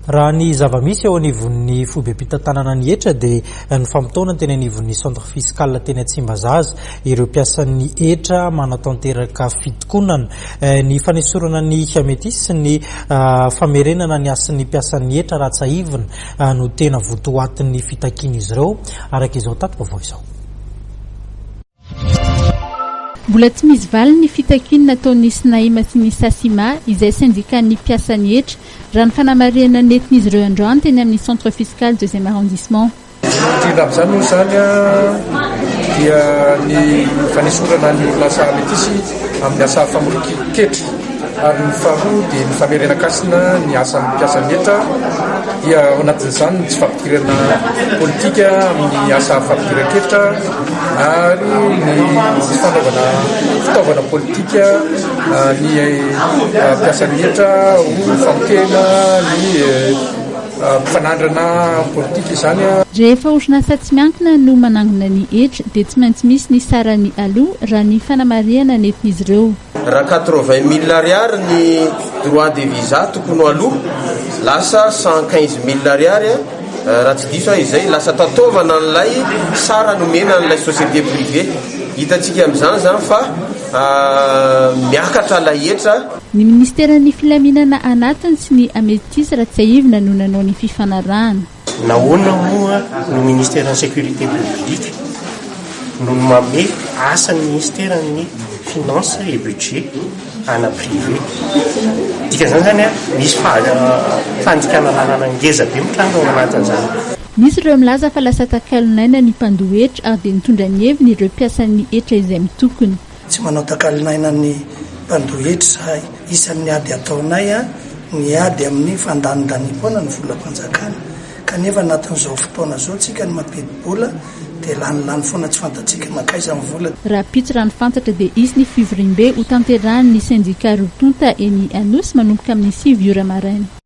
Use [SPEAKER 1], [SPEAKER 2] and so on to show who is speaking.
[SPEAKER 1] raha ny zava-misy eo anivon'ny foibe-pitantanana ny etra dia ny famotoana teny anivon'ny centre fiscal teny Tsimbazaza ireo mpiasan'ny etra manatanteraka fitokonana ny fanesorana ny hiametisy sy ny famerenana ny asan'ny mpiasan'ny etra raha tsaivina no tena votoatin'ny fitakiana izy ireo araka izao tato-baovao izao.
[SPEAKER 2] Mbola tsy misy valiny ny fitakiana nataon'ny Sinaima sy ny Sasima izay syndikan'ny mpiasan'ny etra raha ny fanamarihana nentin'izy ireo androany teny amin'ny centre fiscal 2e arrondissement.
[SPEAKER 3] Indrindra amin'izany moa zany dia ny fanesorana ny orinasa metisy amin'ny asa famoriketra ary ny faharoa dia ny famerenakasina ny asan'ny mpiasan'ny etra dia ao anatin'izany tsy fampidirana politika amin'ny asa fampidiran-ketra ary ny fanaovana fitaovana politika ny mpiasan'ny etra ho famokena ny mpifanandrana politika izany.
[SPEAKER 2] Rehefa orinasa tsy miankina no manangona ny etra dia tsy maintsy misy ny sarany aloha raha ny fanamarihana nentin'izy ireo.
[SPEAKER 4] Raha 80,000 ariary ny droit de visa tokony ho aloha lasa 115,000 ariary raha tsy diso izay lasa tataovana n'ilay sara nomena n'ilay société privée. Hitantsika amin'izany zany fa miakatra ilay etra.
[SPEAKER 2] Ny ministeran'ny filaminana anatiny sy ny ametisy raha tsy aivina no nanao ny fifanarahana.
[SPEAKER 5] Nahoana moa ny ministèren'ny sécurité publique no mame asan'ny ministèren'ny finance et budget ana privé. Dika zany zany misy fandikana lalàna ngeza be mitranga ao anatin'izany.
[SPEAKER 2] Misy ireo milaza fa lasa takalonaina ny mpandoa etra ary dia nitondra ny heviny ireo mpiasan'ny etra izay mitokony.
[SPEAKER 6] Tsy manao takalonaina ny mpandoa etra isan'ny ady ataonay ny ady amin'ny fandanindanimpona ny volam-panjakana kanefa anatin'izao fotoana zao tsika ny mampidi-bola dia lanilany foana tsy fantatsika makaiza amin'ny vola.
[SPEAKER 2] Raha pitso raha ny fantatra dia isy ny fivoriam-be ho tanterahany ny syndika rotonta eny Anosy manomboka amin'ny 9 ora maraina.